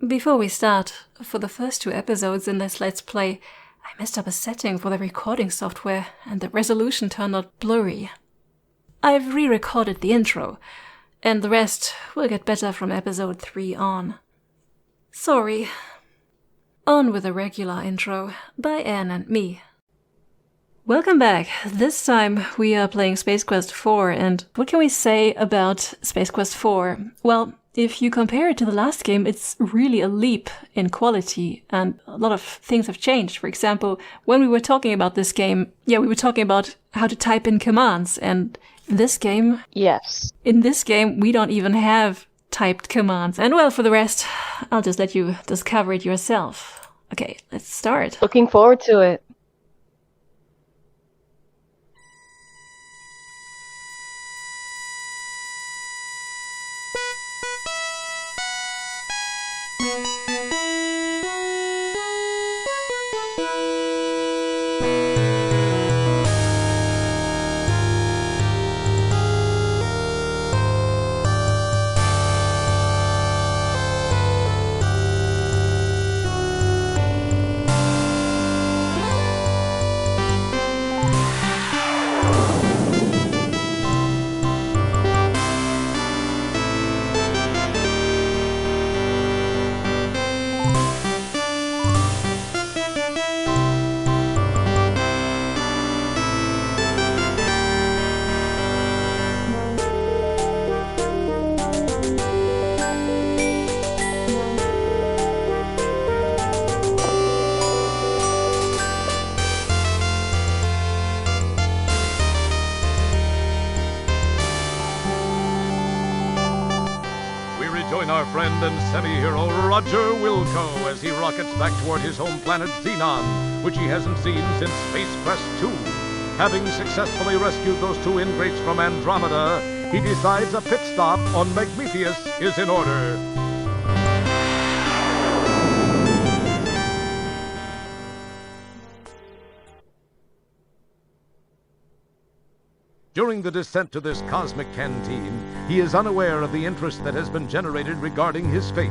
Before we start, for the first 2 episodes in this Let's Play, I messed up a setting for the recording software and the resolution turned out blurry. I've re-recorded the intro, and the rest will get better from episode 3 on. Sorry. On with the regular intro by Anne and me. Welcome back. This time we are playing Space Quest 4, and what can we say about Space Quest 4? Well, if you compare it to the last game, it's really a leap in quality, and a lot of things have changed. For example, when we were talking about this game, we were talking about how to type in commands, and in this game, we don't even have typed commands. And well, for the rest, I'll just let you discover it yourself. Okay, let's start. Looking forward to it. Our friend and semi-hero Roger Wilco as he rockets back toward his home planet Xenon, which he hasn't seen since Space Quest 2. Having successfully rescued those 2 ingrates from Andromeda, he decides a pit stop on Magmetheus is in order. During the descent to this cosmic canteen, he is unaware of the interest that has been generated regarding his fate.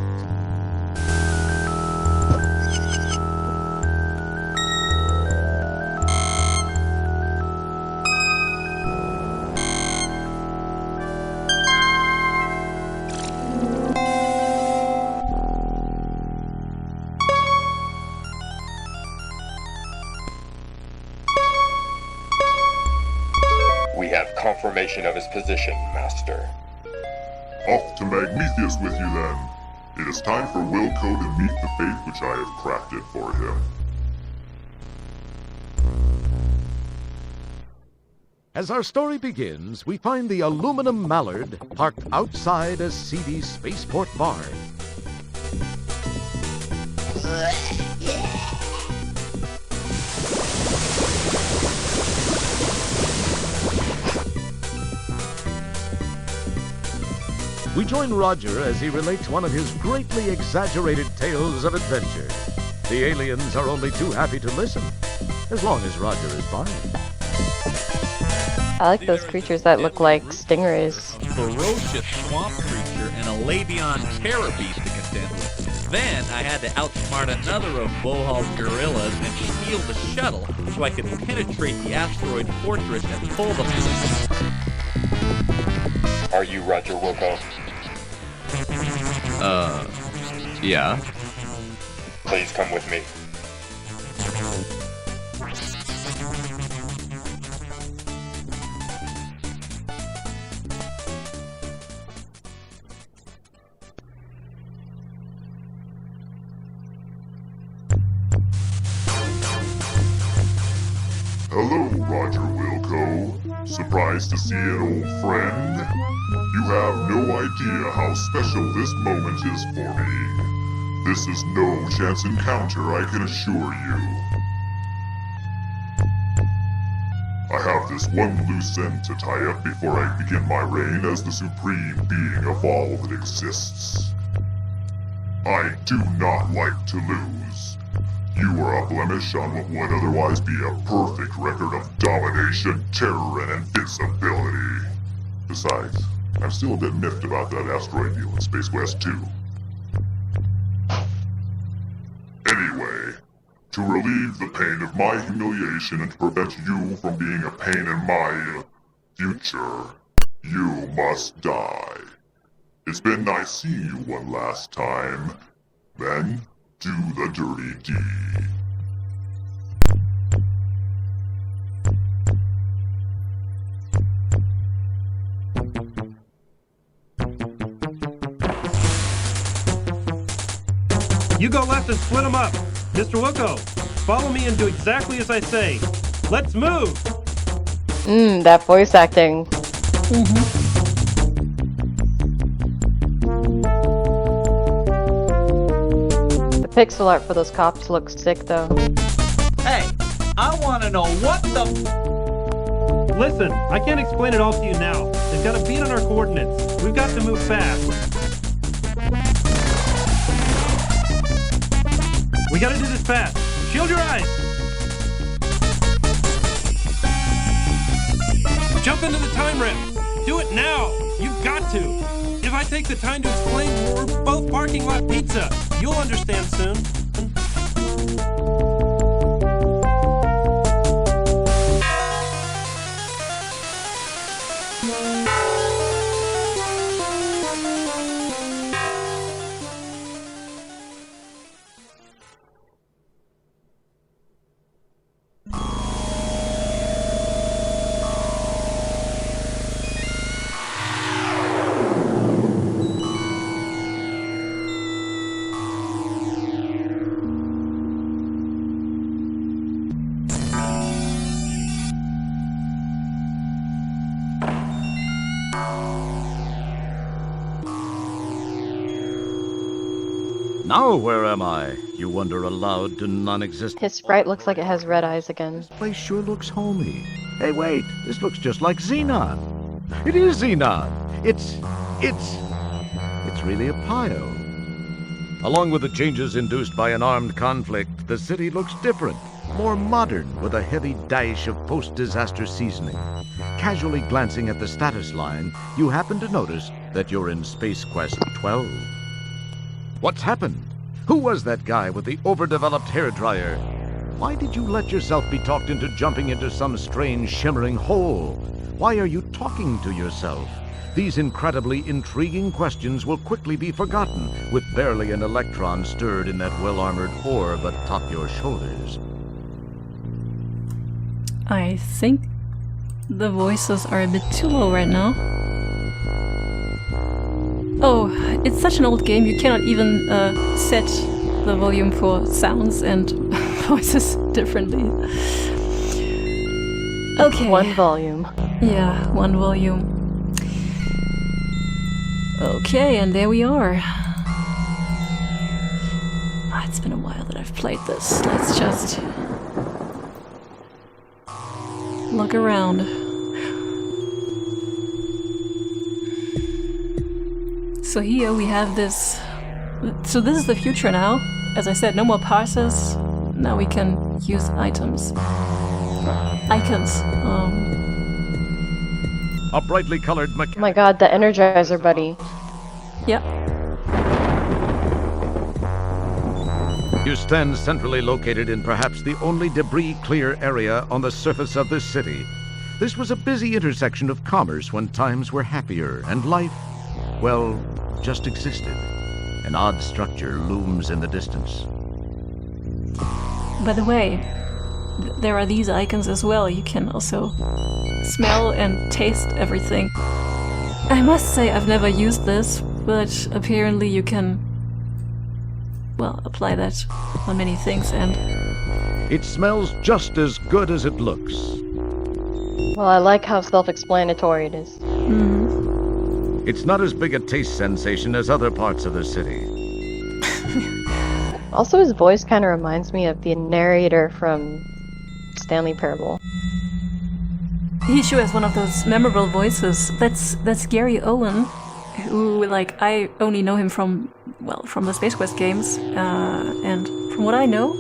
We have confirmation of his position, Master. Off to Magmetheus with you, then. It is time for Wilco to meet the fate which I have crafted for him. As our story begins, we find the aluminum mallard parked outside a seedy spaceport bar. We join Roger as he relates one of his greatly exaggerated tales of adventure. The aliens are only too happy to listen, as long as Roger is by. I like those creatures that look like stingrays. A ferocious swamp creature and a Labion terror beast to contend with. Then I had to outsmart another of Bohal's gorillas and steal the shuttle so I could penetrate the asteroid fortress and pull the... Are you Roger Wilco? Yeah. Please come with me. Hello, Roger Wilco. Surprised to see an old friend? You have no idea how special this moment is for me. This is no chance encounter, I can assure you. I have this one loose end to tie up before I begin my reign as the supreme being of all that exists. I do not like to lose. You are a blemish on what would otherwise be a perfect record of domination, terror, and invincibility. Besides, I'm still a bit miffed about that asteroid deal in Space Quest 2. Anyway, to relieve the pain of my humiliation and to prevent you from being a pain in my future, you must die. It's been nice seeing you one last time. Then, do the dirty deed. You go left and split them up. Mr. Wilco, follow me and do exactly as I say. Let's move! That voice acting. The pixel art for those cops looks sick, though. Hey, I want to know what the... Listen, I can't explain it all to you now. They've got a beat on our coordinates. We've got to move fast. We gotta do this fast. Shield your eyes! Jump into the time ramp! Do it now! You've got to! If I take the time to explain we're both parking lot pizza, you'll understand soon. Now where am I? You wonder aloud to non-existent. His sprite looks like it has red eyes again. This place sure looks homey. Hey, wait! This looks just like Xenon. It is Xenon. It's really a pile. Along with the changes induced by an armed conflict, the city looks different, more modern, with a heavy dash of post-disaster seasoning. Casually glancing at the status line, you happen to notice that you're in Space Quest 12. What's happened? Who was that guy with the overdeveloped hairdryer? Why did you let yourself be talked into jumping into some strange shimmering hole? Why are you talking to yourself? These incredibly intriguing questions will quickly be forgotten with barely an electron stirred in that well-armored orb atop your shoulders. I think the voices are a bit too low right now. Oh, it's such an old game, you cannot even set the volume for sounds and voices differently. Okay. One volume. Yeah, one volume. Okay, and there we are. Ah, it's been a while that I've played this. Let's just look around. So here we have this. So this is the future now. As I said, no more parsers. Now we can use items. Icons. A brightly colored Oh my god, the Energizer buddy. Yep. You stand centrally located in perhaps the only debris-clear area on the surface of this city. This was a busy intersection of commerce when times were happier and life, well, just existed. An odd structure looms in the distance. By the way, there are these icons as well. You can also smell and taste everything. I must say I've never used this, but apparently you can, well, apply that on many things and... It smells just as good as it looks. Well, I like how self-explanatory it is. Mm-hmm. It's not as big a taste sensation as other parts of the city. Also, his voice kind of reminds me of the narrator from Stanley Parable. He sure has one of those memorable voices. That's Gary Owen, who, like, I only know him from the Space Quest games, and from what I know,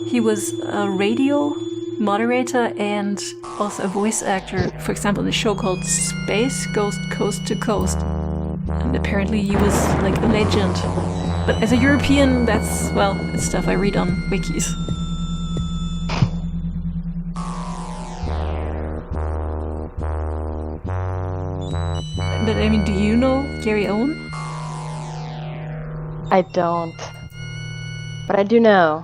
he was a radio moderator and also a voice actor, for example, in a show called Space Ghost Coast to Coast. And apparently he was, like, a legend. But as a European, that's, well, it's stuff I read on wikis. But I mean, do you know Gary Owen? I don't. But I do know.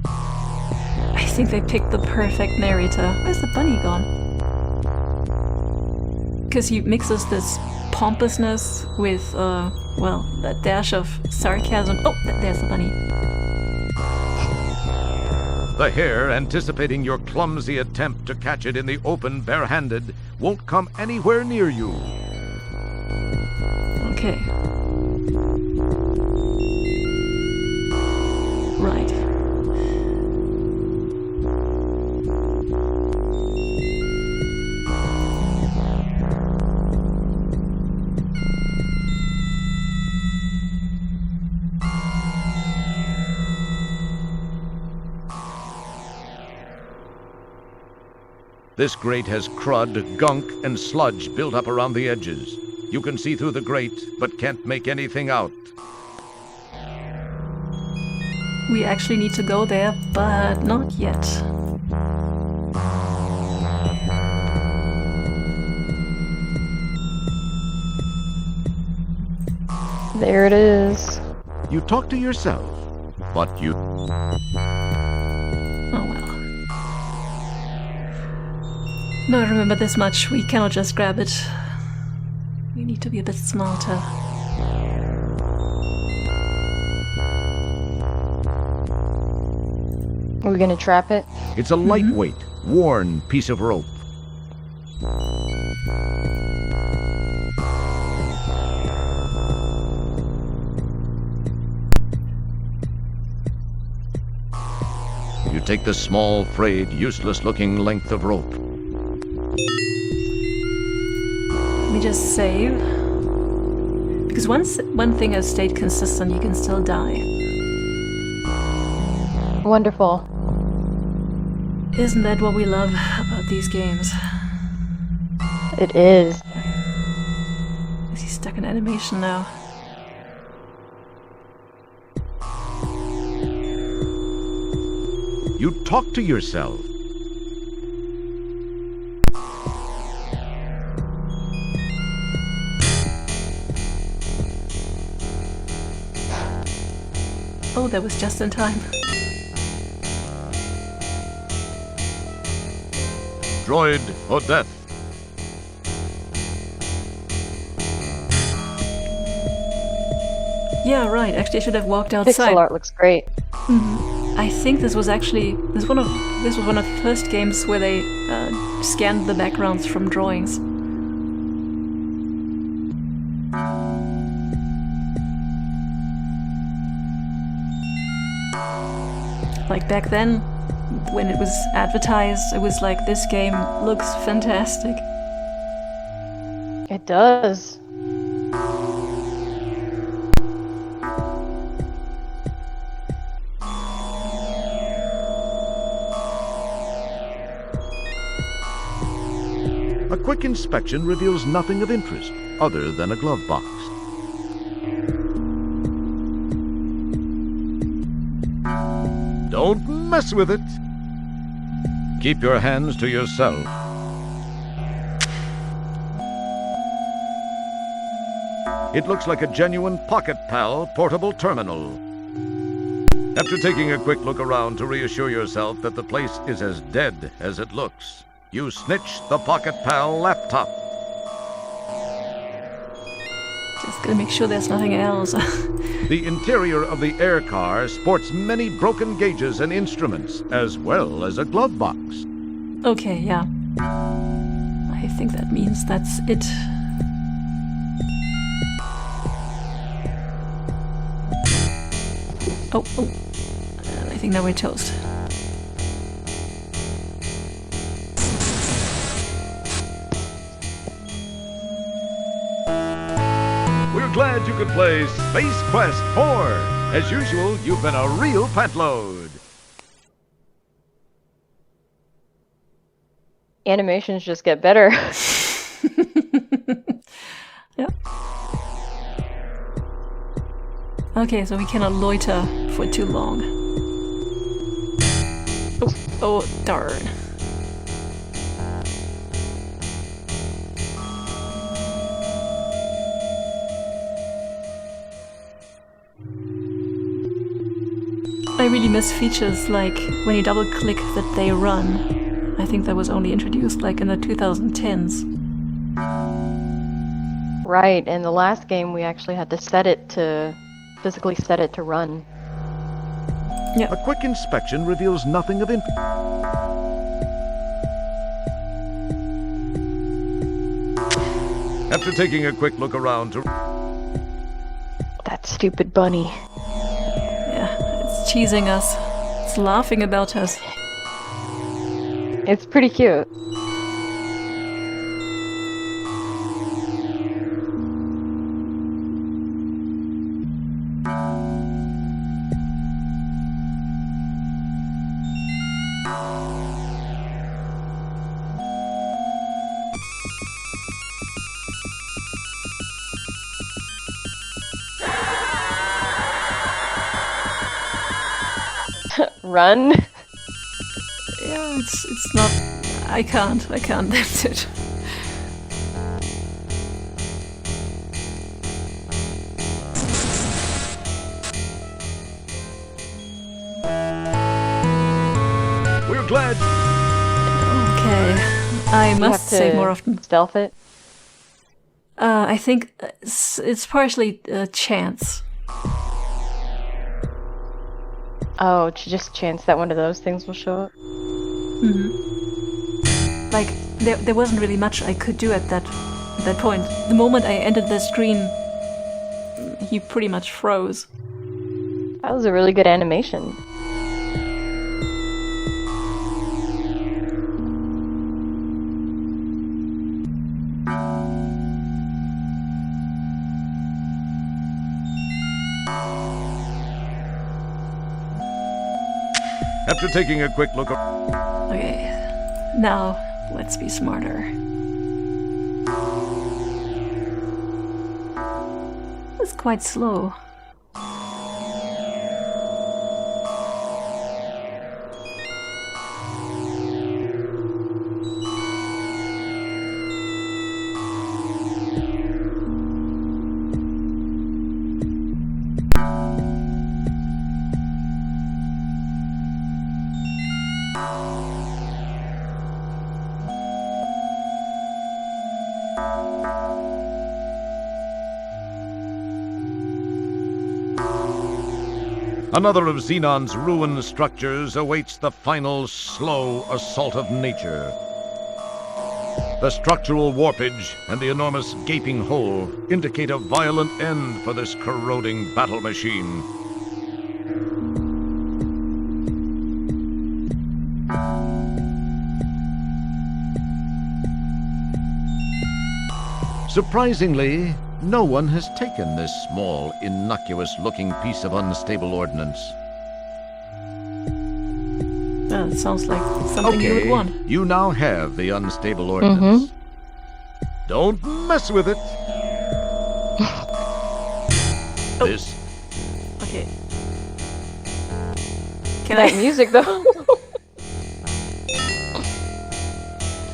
I think they picked the perfect narrator. Where's the bunny gone? Because he mixes this pompousness with, well, a dash of sarcasm. Oh, there's the bunny. The hare, anticipating your clumsy attempt to catch it in the open barehanded, won't come anywhere near you. Okay. Right. This grate has crud, gunk, and sludge built up around the edges. You can see through the grate, but can't make anything out. We actually need to go there, but not yet. There it is. You talk to yourself, but you... Oh well. No, I remember this much. We cannot just grab it. We need to be a bit smarter. Are we gonna trap it? It's a lightweight, worn piece of rope. You take the small, frayed, useless-looking length of rope. Let me just save. Because once one thing has stayed consistent, you can still die. Wonderful. Isn't that what we love about these games? It is. Is he stuck in animation now? You talk to yourself. Oh, that was just in time. Droid Odette. Yeah, right. Actually, I should have walked outside. Pixel art looks great. I think this was actually this was one of the first games where they scanned the backgrounds from drawings. Like back then, when it was advertised, it was like, this game looks fantastic. It does. A quick inspection reveals nothing of interest other than a glove box. Don't mess with it. Keep your hands to yourself. It looks like a genuine Pocket Pal portable terminal. After taking a quick look around to reassure yourself that the place is as dead as it looks, you snitch the Pocket Pal laptop. Just gonna make sure there's nothing else. The interior of the air car sports many broken gauges and instruments, as well as a glove box. Okay, yeah. I think that means that's it. Oh. I think now we're toast. We're glad you could play Space Quest 4. As usual, you've been a real pantload. Animations just get better. Yep. Okay, so we cannot loiter for too long. Oh, darn. I really miss features like when you double click that they run. I think that was only introduced like in the 2010s. Right, in the last game we actually had to physically set it to run. A quick inspection reveals nothing of interest. After taking a quick look around to... That stupid bunny. Yeah, it's cheesing us. It's laughing about us. It's pretty cute. Run? Yeah, it's not... I can't, that's it. We're glad. Okay, I must save more often. Stealth it? I think it's partially chance. Oh, just chance that one of those things will show up? Mm-hmm. Like, there wasn't really much I could do at that point. The moment I entered the screen, he pretty much froze. That was a really good animation. After taking a quick look... Okay, now let's be smarter. It's quite slow. Another of Xenon's ruined structures awaits the final slow assault of nature. The structural warpage and the enormous gaping hole indicate a violent end for this corroding battle machine. Surprisingly, no one has taken this small, innocuous-looking piece of unstable ordnance. It sounds like something you would want. You now have the unstable ordnance. Don't mess with it. This. Okay. Can That I? music, though.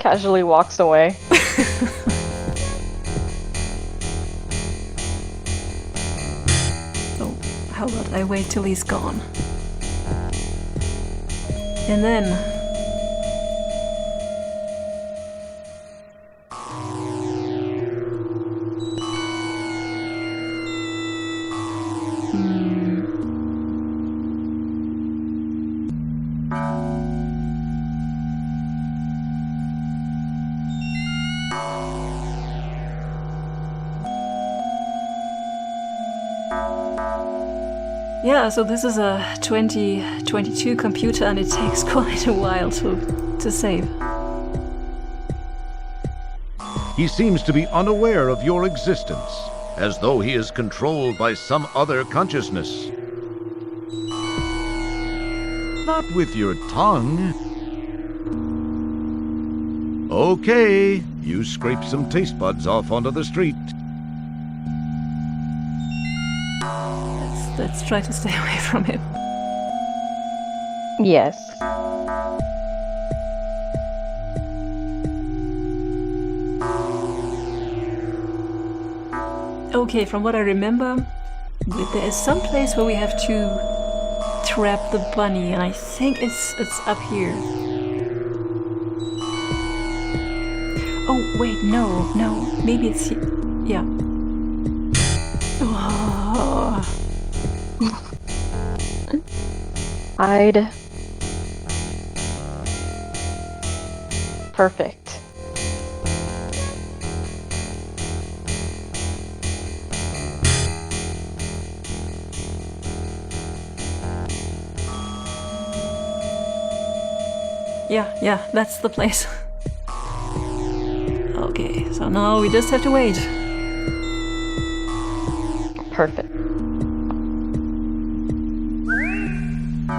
Casually walks away. Oh, how about I wait till he's gone? And then... Yeah, so this is a 2022 computer and it takes quite a while to save. He seems to be unaware of your existence, as though he is controlled by some other consciousness. Not with your tongue. Okay, you scrape some taste buds off onto the street. let's try to stay away from him. Yes. Okay, from what I remember, there is some place where we have to trap the bunny, and I think it's up here. Oh, wait, no, maybe it's here. Yeah. Oh. Hide. Perfect. Yeah, that's the place. Okay, so now we just have to wait. Perfect.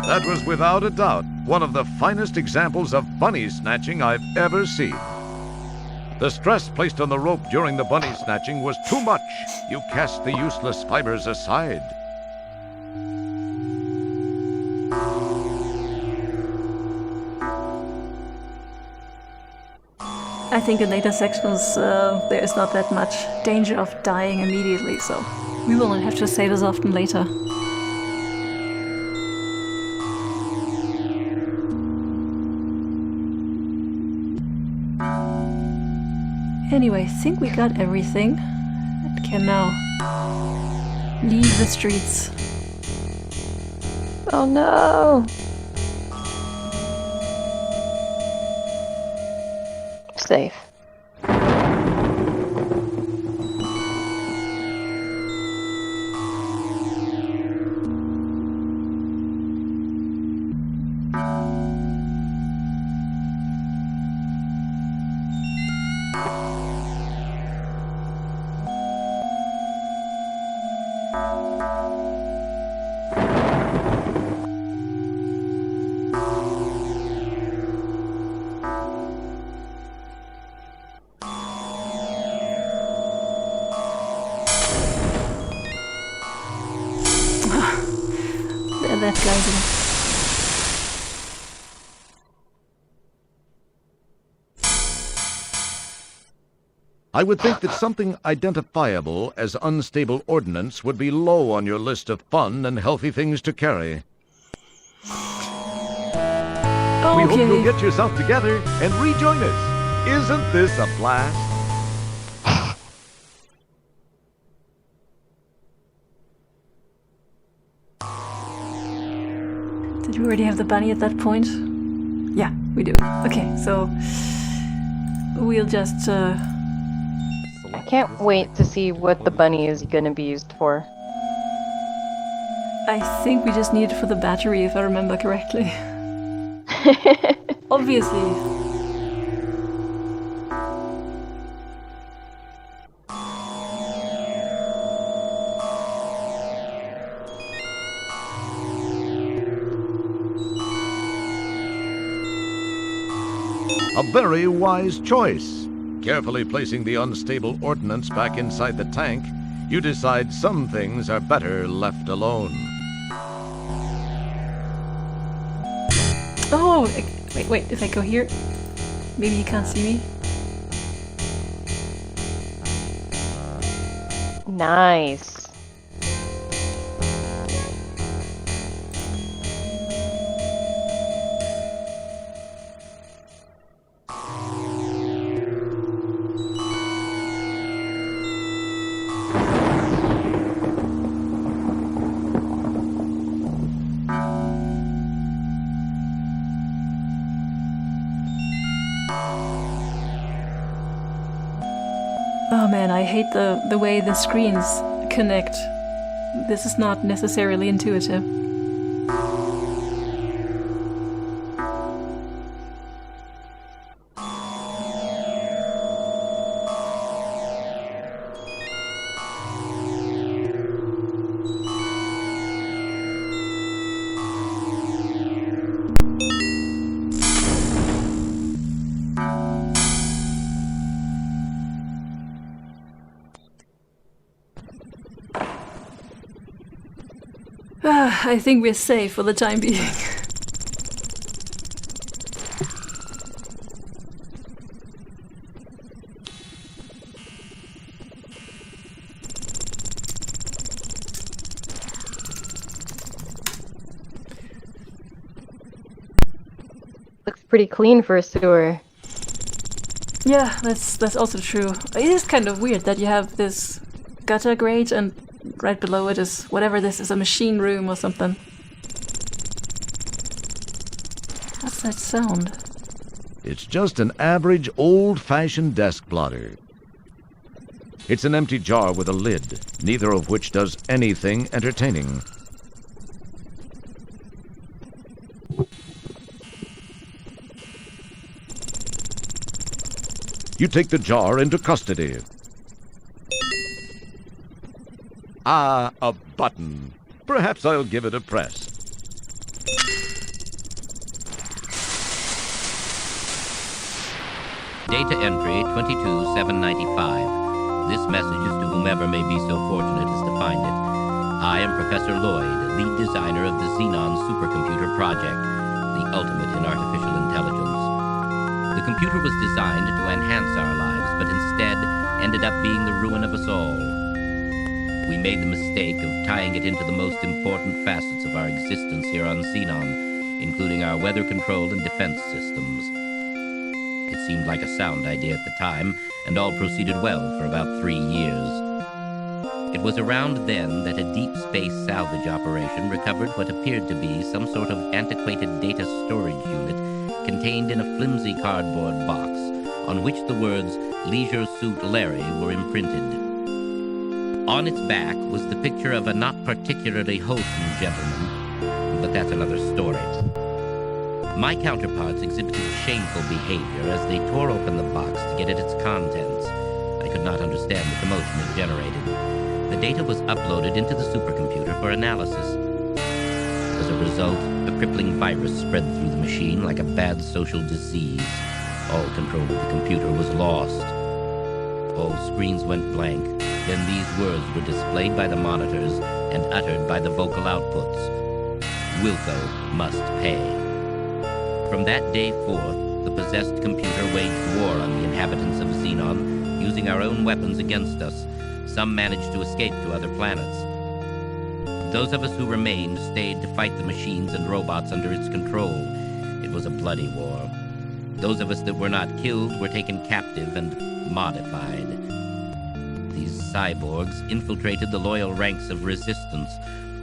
That was without a doubt one of the finest examples of bunny snatching I've ever seen. The stress placed on the rope during the bunny snatching was too much. You cast the useless fibers aside. I think in later sections there is not that much danger of dying immediately, so we will not have to say this often later. Anyway, I think we got everything and can now leave the streets. Oh no! Safe. That guy's in. I would think that something identifiable as unstable ordnance would be low on your list of fun and healthy things to carry. Okay. We hope you'll get yourself together and rejoin us. Isn't this a blast? Did we already have the bunny at that point? Yeah, we do. Okay, so we'll just I can't wait to see what the bunny is gonna be used for. I think we just need it for the battery, if I remember correctly. Obviously. A very wise choice. Carefully placing the unstable ordnance back inside the tank, you decide some things are better left alone. Oh, wait, if I go here, maybe you can't see me. Nice. Oh man, I hate the way the screens connect. This is not necessarily intuitive. I think we're safe for the time being. Looks pretty clean for a sewer. Yeah, that's also true. It is kind of weird that you have this gutter grate and right below it is whatever this is, a machine room or something. What's that sound? It's just an average old-fashioned desk blotter. It's an empty jar with a lid, neither of which does anything entertaining. You take the jar into custody. Ah, a button. Perhaps I'll give it a press. Data entry 22795. This message is to whomever may be so fortunate as to find it. I am Professor Lloyd, lead designer of the Xenon Supercomputer Project, the ultimate in artificial intelligence. The computer was designed to enhance our lives, but instead ended up being the ruin of us all. We made the mistake of tying it into the most important facets of our existence here on Xenon, including our weather control and defense systems. It seemed like a sound idea at the time, and all proceeded well for about 3 years. It was around then that a deep space salvage operation recovered what appeared to be some sort of antiquated data storage unit contained in a flimsy cardboard box on which the words Leisure Suit Larry were imprinted. On its back was the picture of a not particularly wholesome gentleman, but that's another story. My counterparts exhibited shameful behavior as they tore open the box to get at its contents. I could not understand the commotion it generated. The data was uploaded into the supercomputer for analysis. As a result, a crippling virus spread through the machine like a bad social disease. All control of the computer was lost. All screens went blank. Then these words were displayed by the monitors and uttered by the vocal outputs. Wilco must pay. From that day forth, the possessed computer waged war on the inhabitants of Xenon, using our own weapons against us. Some managed to escape to other planets. Those of us who remained stayed to fight the machines and robots under its control. It was a bloody war. Those of us that were not killed were taken captive and modified. These cyborgs infiltrated the loyal ranks of resistance,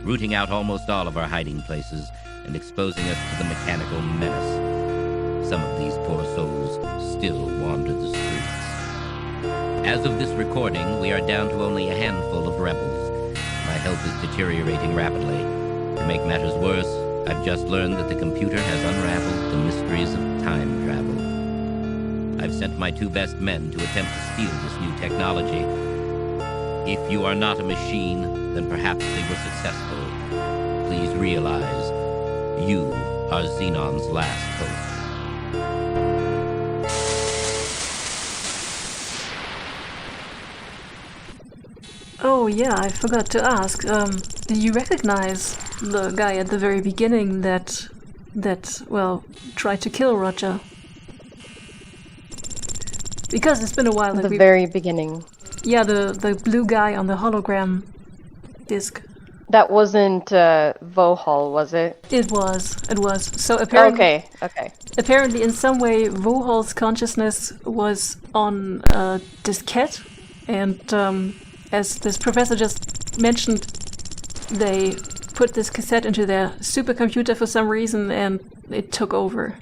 rooting out almost all of our hiding places and exposing us to the mechanical menace. Some of these poor souls still wander the streets. As of this recording, we are down to only a handful of rebels. My health is deteriorating rapidly. To make matters worse, I've just learned that the computer has unraveled the mysteries of time travel. I've sent my 2 best men to attempt to steal this new technology. If you are not a machine, then perhaps they were successful. Please realize, you are Xenon's last hope. Oh yeah, I forgot to ask. Did you recognize the guy at the very beginning that tried to kill Roger? Because it's been a while. At the very beginning. Yeah, the blue guy on the hologram disc. That wasn't Vohal, was it? It was. So apparently, okay. Apparently, in some way, Vohal's consciousness was on a diskette, and as this professor just mentioned, they put this cassette into their supercomputer for some reason, and it took over.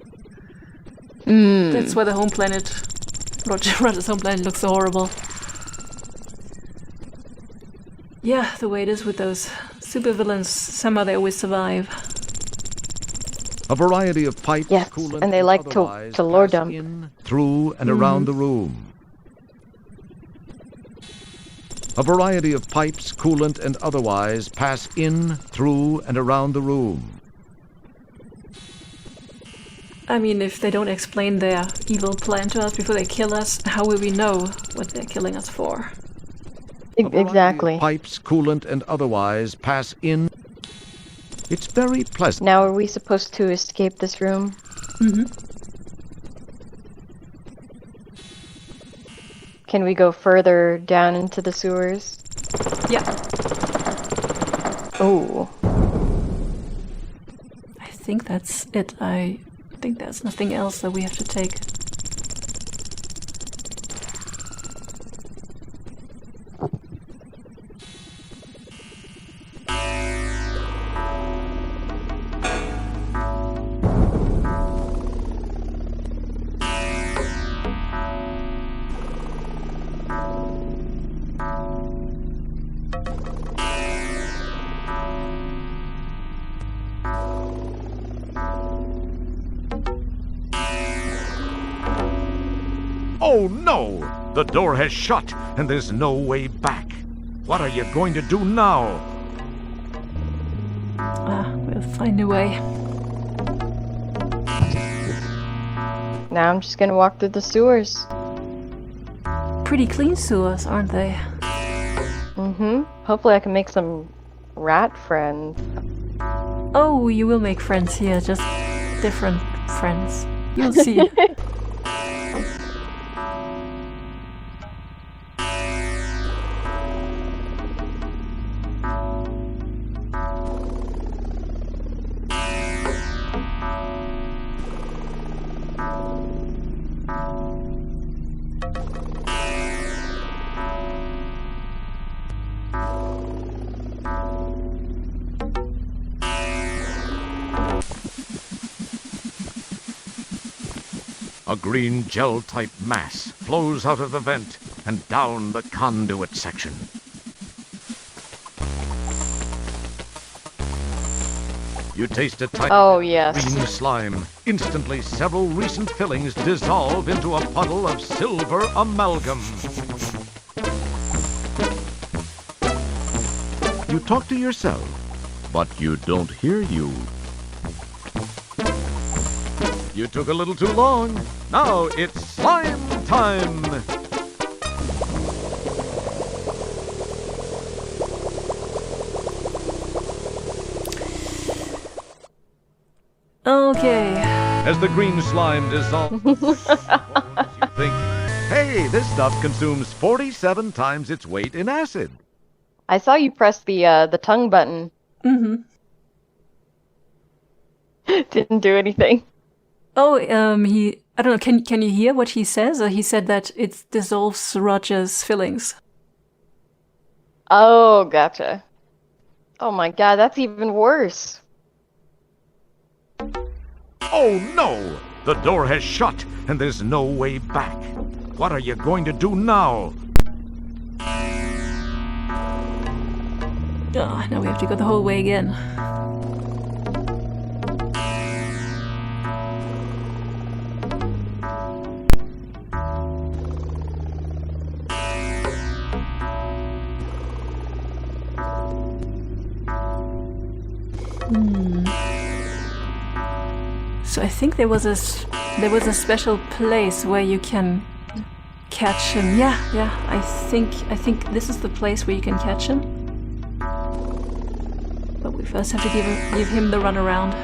That's why the home planet, Roger's home planet, looks so horrible. Yeah, the way it is with those supervillains, somehow they always survive. A variety of pipes, yes, coolant, and they like to lord dump in, through, and around the room. A variety of pipes, coolant, and otherwise pass in, through, and around the room. I mean, if they don't explain their evil plan to us before they kill us, how will we know what they're killing us for? Exactly. Pipes, coolant, and otherwise pass in. It's very pleasant. Now are we supposed to escape this room? Mm-hmm. Can we go further down into the sewers? Yeah. Oh. I think that's it. I think there's nothing else that we have to take. Oh no! The door has shut, and there's no way back. What are you going to do now? We'll find a way. Now I'm just gonna walk through the sewers. Pretty clean sewers, aren't they? Mm-hmm. Hopefully I can make some rat friends. Oh, you will make friends here, just different friends. You'll see. A green gel-type mass flows out of the vent and down the conduit section. You taste a tiny Oh, yes. green slime. Instantly, several recent fillings dissolve into a puddle of silver amalgam. You talk to yourself, but you don't hear you. You took a little too long. Now it's slime time! Okay. As the green slime dissolves, you think, hey, this stuff consumes 47 times its weight in acid. I saw you press the tongue button. Mm-hmm. Didn't do anything. Oh, I don't know, can you hear what he says? He said that it dissolves Roger's fillings. Oh, gotcha. Oh my god, that's even worse. Oh no! The door has shut, and there's no way back. What are you going to do now? Oh, now we have to go the whole way again. So I think there was a special place where you can catch him. Yeah. I think this is the place where you can catch him. But we first have to give him the runaround.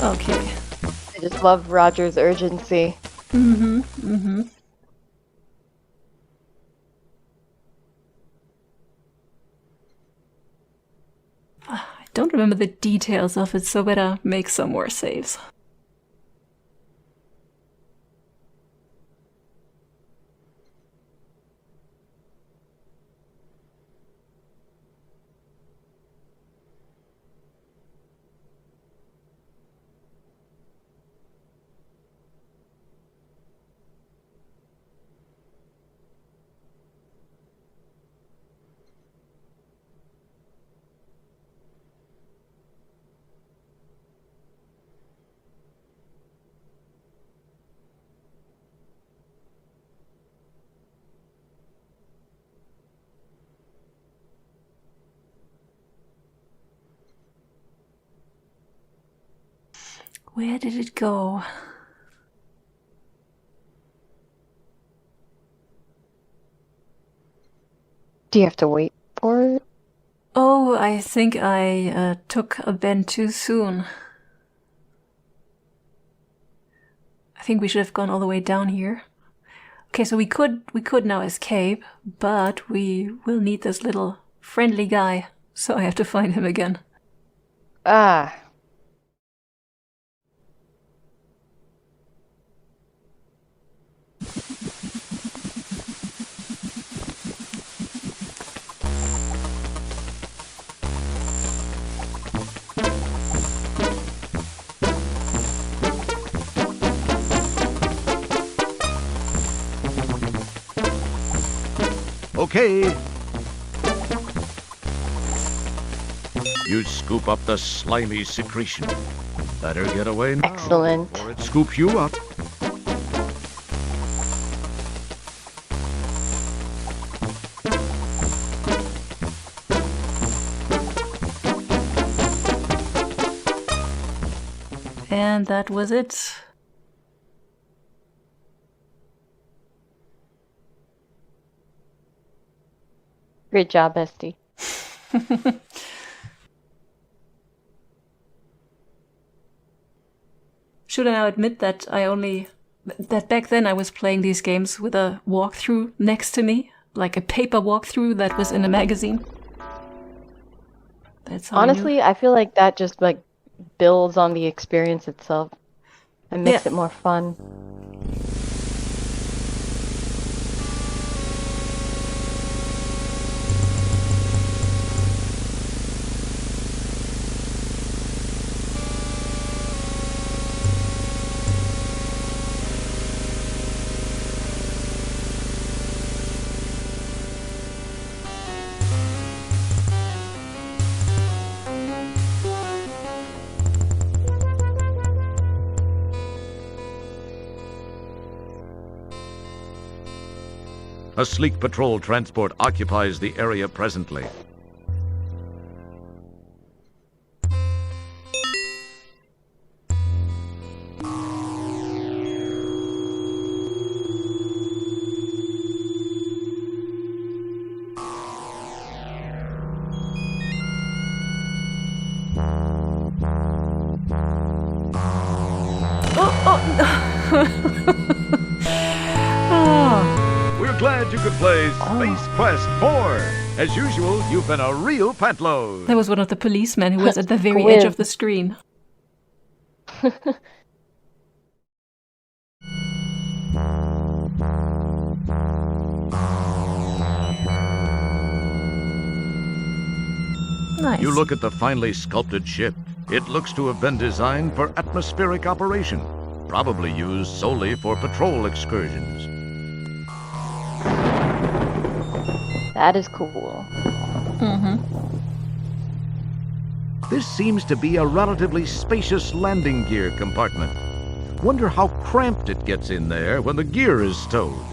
Okay. I just love Roger's urgency. I don't remember the details of it, so better make some more saves. Where did it go? Do you have to wait for it? Oh, I think I took a bend too soon. I think we should have gone all the way down here. Okay, so we could now escape, but we will need this little friendly guy, so I have to find him again. Ah. Okay. You scoop up the slimy secretion. Better get away now. Excellent. Or it scoops you up. And that was it. Great job, Bestie. Should I now admit that that back then I was playing these games with a walkthrough next to me? Like a paper walkthrough that was in a magazine? That's how Honestly, I feel like that just like builds on the experience itself and makes it more fun. A sleek patrol transport occupies the area presently. We're glad you could play Space Quest 4. As usual, you've been a real pantload. That was one of the policemen who was at the very edge of the screen. Nice. You look at the finely sculpted ship. It looks to have been designed for atmospheric operation, probably used solely for patrol excursions. That is cool. This seems to be a relatively spacious landing gear compartment. Wonder how cramped it gets in there when the gear is stowed.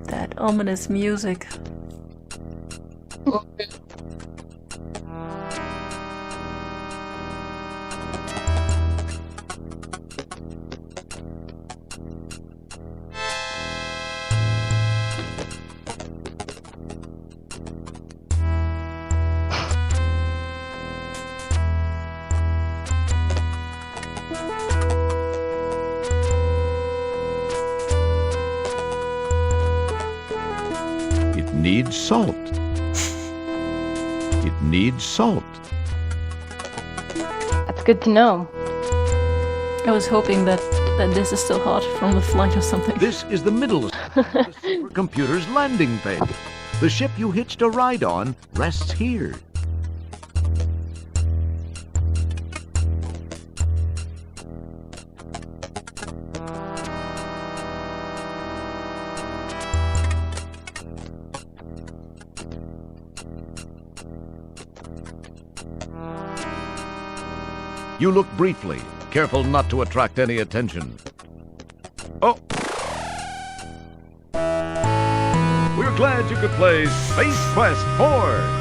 That ominous music. needs salt. It needs salt. That's good to know. I was hoping that this is still hot from the flight or something. This is the middle of the supercomputer's landing pad. The ship you hitched a ride on rests here. You look briefly, careful not to attract any attention. Oh! We're glad you could play Space Quest 4.